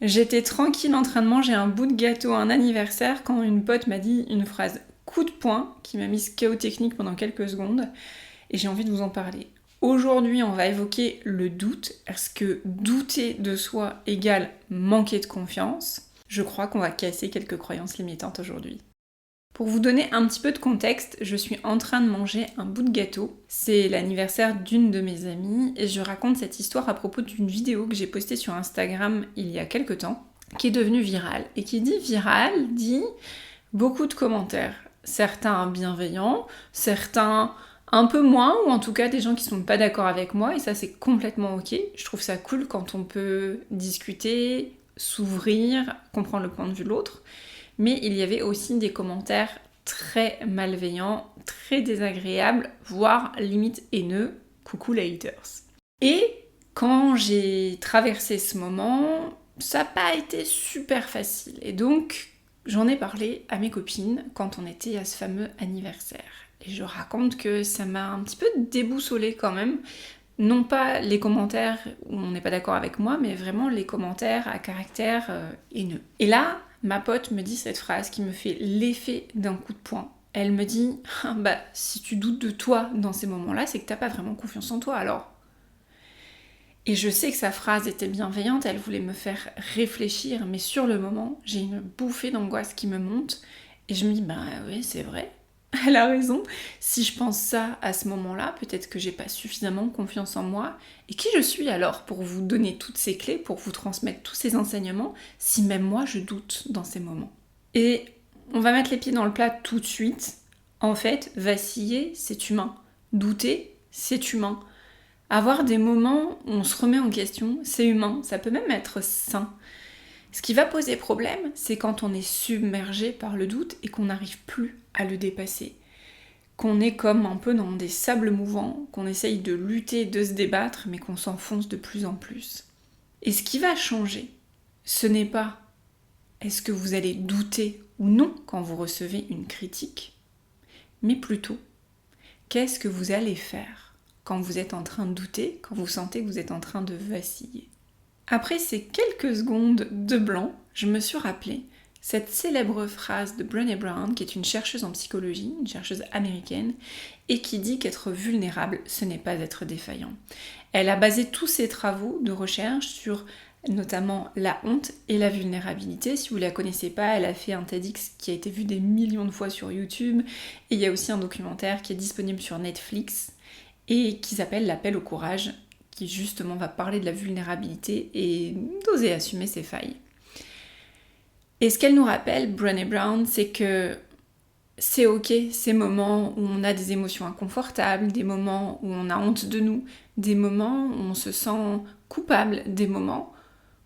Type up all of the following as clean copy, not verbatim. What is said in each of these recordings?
J'étais tranquille en train de manger un bout de gâteau à un anniversaire quand une pote m'a dit une phrase coup de poing qui m'a mise KO technique pendant quelques secondes et j'ai envie de vous en parler. Aujourd'hui, on va évoquer le doute. Est-ce que douter de soi égale manquer de confiance? Je crois qu'on va casser quelques croyances limitantes aujourd'hui. Pour vous donner un petit peu de contexte, je suis en train de manger un bout de gâteau. C'est l'anniversaire d'une de mes amies et je raconte cette histoire à propos d'une vidéo que j'ai postée sur Instagram il y a quelques temps, qui est devenue virale. Et qui dit virale, dit beaucoup de commentaires. Certains bienveillants, certains un peu moins, ou en tout cas des gens qui sont pas d'accord avec moi, et ça c'est complètement ok. Je trouve ça cool quand on peut discuter, s'ouvrir, comprendre le point de vue de l'autre. Mais il y avait aussi des commentaires très malveillants, très désagréables, voire limite haineux. Coucou les haters. Et quand j'ai traversé ce moment, ça n'a pas été super facile. Et donc, j'en ai parlé à mes copines quand on était à ce fameux anniversaire. Et je raconte que ça m'a un petit peu déboussolée quand même. Non pas les commentaires où on n'est pas d'accord avec moi, mais vraiment les commentaires à caractère haineux. Et là, ma pote me dit cette phrase qui me fait l'effet d'un coup de poing. Elle me dit « Bah, si tu doutes de toi dans ces moments-là, c'est que t'as pas vraiment confiance en toi, alors. » Et je sais que sa phrase était bienveillante, elle voulait me faire réfléchir, mais sur le moment, j'ai une bouffée d'angoisse qui me monte, et je me dis « Bah oui, c'est vrai. » Elle a raison. Si je pense ça à ce moment-là, peut-être que j'ai pas suffisamment confiance en moi. Et qui je suis alors pour vous donner toutes ces clés, pour vous transmettre tous ces enseignements, si même moi je doute dans ces moments? Et on va mettre les pieds dans le plat tout de suite. En fait, vaciller, c'est humain. Douter, c'est humain. Avoir des moments où on se remet en question, c'est humain. Ça peut même être sain. Ce qui va poser problème, c'est quand on est submergé par le doute et qu'on n'arrive plus à le dépasser. Qu'on est comme un peu dans des sables mouvants, qu'on essaye de lutter, de se débattre, mais qu'on s'enfonce de plus en plus. Et ce qui va changer, ce n'est pas est-ce que vous allez douter ou non quand vous recevez une critique, mais plutôt qu'est-ce que vous allez faire quand vous êtes en train de douter, quand vous sentez que vous êtes en train de vaciller. Après ces quelques secondes de blanc, je me suis rappelé cette célèbre phrase de Brené Brown, qui est une chercheuse en psychologie, une chercheuse américaine, et qui dit qu'être vulnérable, ce n'est pas être défaillant. Elle a basé tous ses travaux de recherche sur notamment la honte et la vulnérabilité. Si vous ne la connaissez pas, elle a fait un TEDx qui a été vu des millions de fois sur YouTube, et il y a aussi un documentaire qui est disponible sur Netflix, et qui s'appelle L'appel au courage, qui justement va parler de la vulnérabilité et d'oser assumer ses failles. Et ce qu'elle nous rappelle, Brené Brown, c'est que c'est ok ces moments où on a des émotions inconfortables, des moments où on a honte de nous, des moments où on se sent coupable, des moments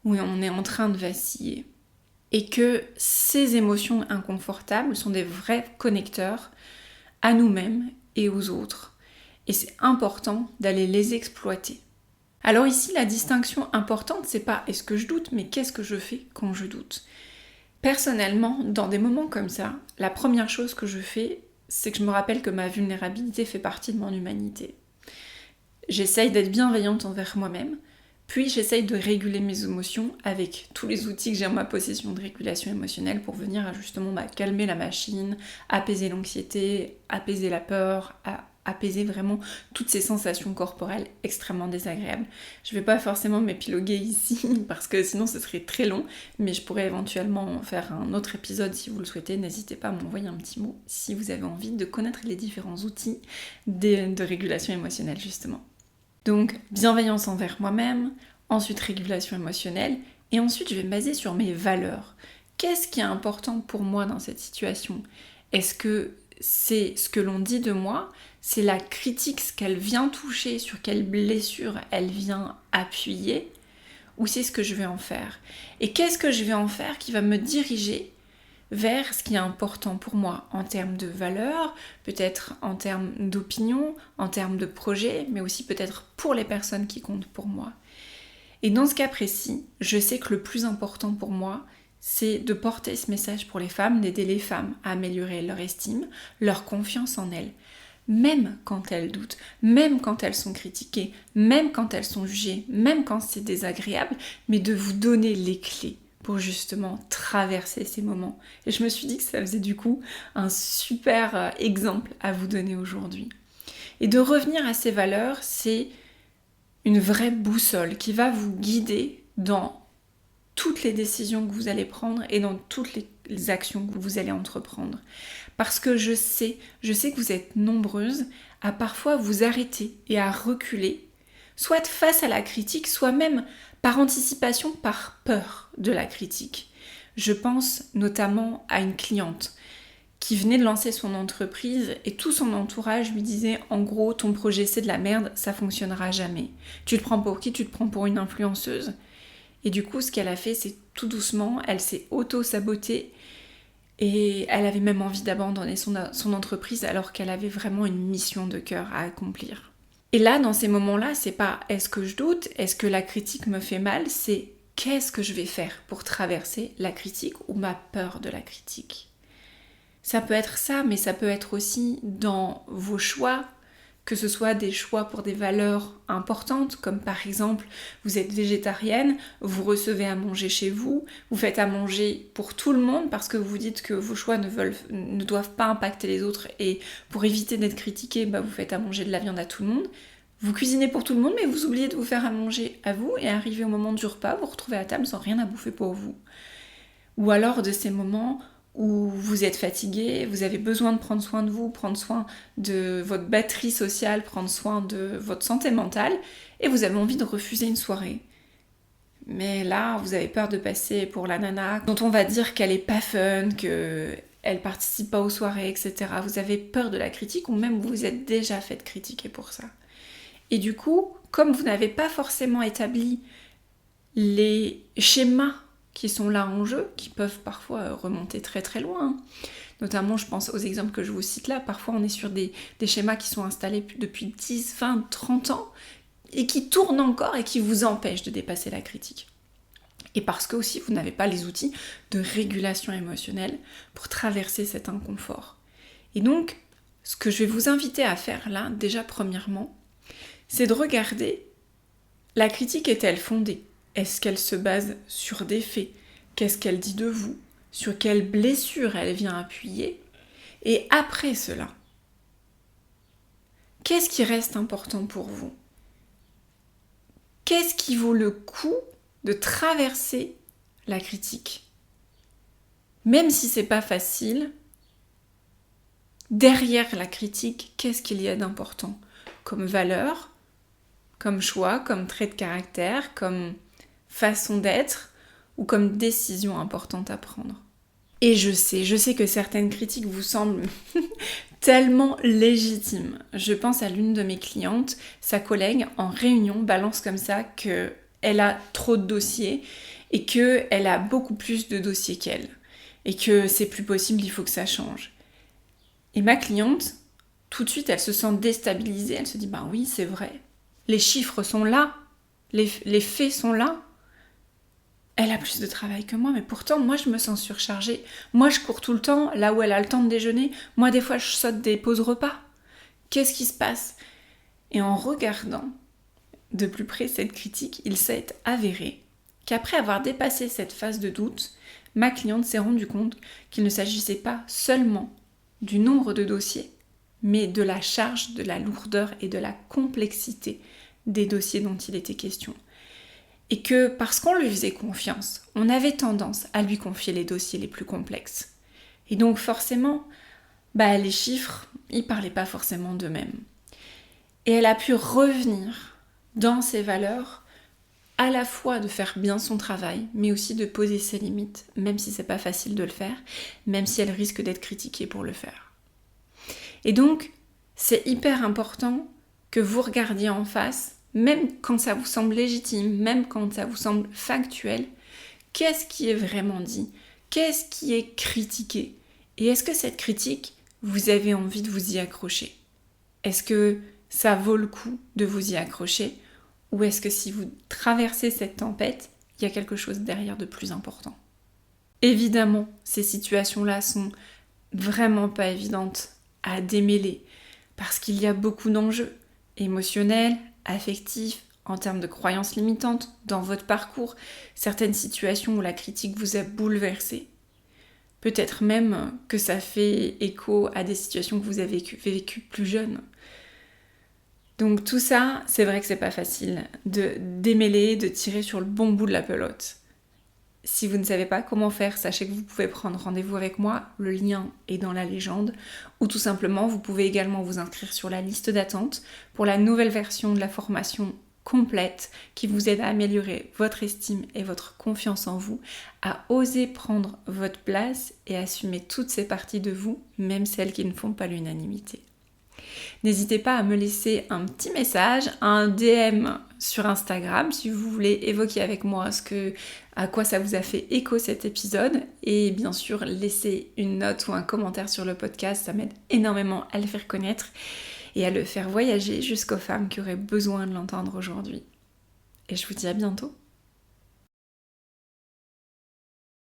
où on est en train de vaciller. Et que ces émotions inconfortables sont des vrais connecteurs à nous-mêmes et aux autres. Et c'est important d'aller les exploiter. Alors ici, la distinction importante, c'est pas est-ce que je doute, mais qu'est-ce que je fais quand je doute. Personnellement, dans des moments comme ça, la première chose que je fais, c'est que je me rappelle que ma vulnérabilité fait partie de mon humanité. J'essaye d'être bienveillante envers moi-même, puis j'essaye de réguler mes émotions avec tous les outils que j'ai en ma possession de régulation émotionnelle pour venir justement calmer la machine, apaiser l'anxiété, apaiser la peur, apaiser vraiment toutes ces sensations corporelles extrêmement désagréables. Je vais pas forcément m'épiloguer ici parce que sinon ce serait très long, mais je pourrais éventuellement faire un autre épisode si vous le souhaitez. N'hésitez pas à m'envoyer un petit mot si vous avez envie de connaître les différents outils de régulation émotionnelle justement. Donc bienveillance envers moi-même, ensuite régulation émotionnelle, et ensuite je vais me baser sur mes valeurs. Qu'est-ce qui est important pour moi dans cette situation? Est-ce que c'est ce que l'on dit de moi? C'est la critique, ce qu'elle vient toucher, sur quelle blessure elle vient appuyer? Ou c'est ce que je vais en faire? Et qu'est-ce que je vais en faire qui va me diriger vers ce qui est important pour moi en termes de valeurs, peut-être en termes d'opinion, en termes de projet, mais aussi peut-être pour les personnes qui comptent pour moi. Et dans ce cas précis, je sais que le plus important pour moi, c'est de porter ce message pour les femmes, d'aider les femmes à améliorer leur estime, leur confiance en elles, même quand elles doutent, même quand elles sont critiquées, même quand elles sont jugées, même quand c'est désagréable, mais de vous donner les clés pour justement traverser ces moments. Et je me suis dit que ça faisait du coup un super exemple à vous donner aujourd'hui. Et de revenir à ces valeurs, c'est une vraie boussole qui va vous guider dans toutes les décisions que vous allez prendre et dans toutes les actions que vous allez entreprendre. Parce que je sais que vous êtes nombreuses à parfois vous arrêter et à reculer, soit face à la critique, soit même par anticipation, par peur de la critique. Je pense notamment à une cliente qui venait de lancer son entreprise et tout son entourage lui disait en gros ton projet c'est de la merde, ça fonctionnera jamais. Tu te prends pour qui? Tu te prends pour une influenceuse? Et du coup ce qu'elle a fait c'est tout doucement, elle s'est auto-sabotée et elle avait même envie d'abandonner son entreprise alors qu'elle avait vraiment une mission de cœur à accomplir. Et là dans ces moments-là c'est pas est-ce que je doute, est-ce que la critique me fait mal, c'est qu'est-ce que je vais faire pour traverser la critique ou ma peur de la critique. Ça peut être ça, mais ça peut être aussi dans vos choix, que ce soit des choix pour des valeurs importantes, comme par exemple, vous êtes végétarienne, vous recevez à manger chez vous, vous faites à manger pour tout le monde parce que vous dites que vos choix ne doivent pas impacter les autres et pour éviter d'être critiqué, vous faites à manger de la viande à tout le monde. Vous cuisinez pour tout le monde, mais vous oubliez de vous faire à manger à vous et arrivé au moment du repas, vous vous retrouvez à table sans rien à bouffer pour vous. Ou alors de ces moments où vous êtes fatigué, vous avez besoin de prendre soin de vous, prendre soin de votre batterie sociale, prendre soin de votre santé mentale, et vous avez envie de refuser une soirée. Mais là, vous avez peur de passer pour la nana dont on va dire qu'elle est pas fun, qu'elle participe pas aux soirées, etc. Vous avez peur de la critique, ou même vous vous êtes déjà fait critiquer pour ça. Et du coup, comme vous n'avez pas forcément établi les schémas qui sont là en jeu, qui peuvent parfois remonter très très loin. Notamment, je pense aux exemples que je vous cite là, parfois on est sur des schémas qui sont installés depuis 10, 20, 30 ans et qui tournent encore et qui vous empêchent de dépasser la critique. Et parce que aussi vous n'avez pas les outils de régulation émotionnelle pour traverser cet inconfort. Et donc, ce que je vais vous inviter à faire là, déjà premièrement, c'est de regarder la critique est-elle fondée ? Est-ce qu'elle se base sur des faits? Qu'est-ce qu'elle dit de vous? Sur quelle blessure elle vient appuyer? Et après cela, qu'est-ce qui reste important pour vous? Qu'est-ce qui vaut le coup de traverser la critique? Même si c'est pas facile, derrière la critique, qu'est-ce qu'il y a d'important? Comme valeur, comme choix, comme trait de caractère, comme façon d'être ou comme décision importante à prendre. Et je sais que certaines critiques vous semblent tellement légitimes. Je pense à l'une de mes clientes, sa collègue en réunion balance comme ça qu'elle a trop de dossiers et qu'elle a beaucoup plus de dossiers qu'elle et que c'est plus possible, il faut que ça change. Et ma cliente, tout de suite, elle se sent déstabilisée, elle se dit oui, c'est vrai, les chiffres sont là, les faits sont là. Elle a plus de travail que moi, mais pourtant, moi, je me sens surchargée. Moi, je cours tout le temps, là où elle a le temps de déjeuner. Moi, des fois, je saute des pauses repas. Qu'est-ce qui se passe? Et en regardant de plus près cette critique, il s'est avéré qu'après avoir dépassé cette phase de doute, ma cliente s'est rendue compte qu'il ne s'agissait pas seulement du nombre de dossiers, mais de la charge, de la lourdeur et de la complexité des dossiers dont il était question. Et que parce qu'on lui faisait confiance, on avait tendance à lui confier les dossiers les plus complexes. Et donc forcément, les chiffres, ils parlaient pas forcément d'eux-mêmes. Et elle a pu revenir dans ses valeurs, à la fois de faire bien son travail, mais aussi de poser ses limites, même si c'est pas facile de le faire, même si elle risque d'être critiquée pour le faire. Et donc, c'est hyper important que vous regardiez en face, même quand ça vous semble légitime, même quand ça vous semble factuel, qu'est-ce qui est vraiment dit? Qu'est-ce qui est critiqué? Et est-ce que cette critique, vous avez envie de vous y accrocher? Est-ce que ça vaut le coup de vous y accrocher? Ou est-ce que si vous traversez cette tempête, il y a quelque chose derrière de plus important? Évidemment, ces situations-là sont vraiment pas évidentes à démêler, parce qu'il y a beaucoup d'enjeux émotionnels, affectifs, en termes de croyances limitantes dans votre parcours, certaines situations où la critique vous a bouleversé. Peut-être même que ça fait écho à des situations que vous avez vécues plus jeune. Donc tout ça, c'est vrai que c'est pas facile de démêler, de tirer sur le bon bout de la pelote. Si vous ne savez pas comment faire, sachez que vous pouvez prendre rendez-vous avec moi, le lien est dans la légende, ou tout simplement vous pouvez également vous inscrire sur la liste d'attente pour la nouvelle version de la formation complète qui vous aide à améliorer votre estime et votre confiance en vous, à oser prendre votre place et assumer toutes ces parties de vous, même celles qui ne font pas l'unanimité. N'hésitez pas à me laisser un petit message, un DM sur Instagram si vous voulez évoquer avec moi à quoi ça vous a fait écho cet épisode. Et bien sûr, laissez une note ou un commentaire sur le podcast, ça m'aide énormément à le faire connaître et à le faire voyager jusqu'aux femmes qui auraient besoin de l'entendre aujourd'hui. Et je vous dis à bientôt.